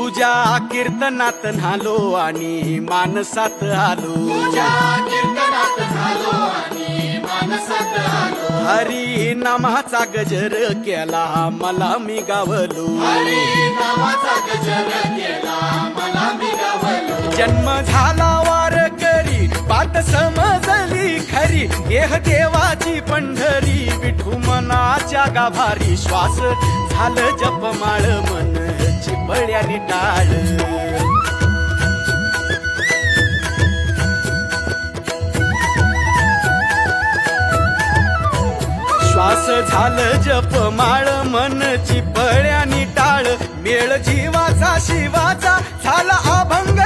तुझ्या कीर्तनात न्हालो आणि मानसात आलो, हरी नामाचा गजर केला मला मी गावलो, जन्म झाला वारकरी पाठ समजली खरी, देह देवाची पंढरी विठू मनाच्या गाभारी, श्वास झालं जपमाळ मन चिपळ्याने टाळ, श्वास झालं जपमाळ मन चिपळ्याने टाळ, मेळ जीवाचा शिवाचा झाला अभंग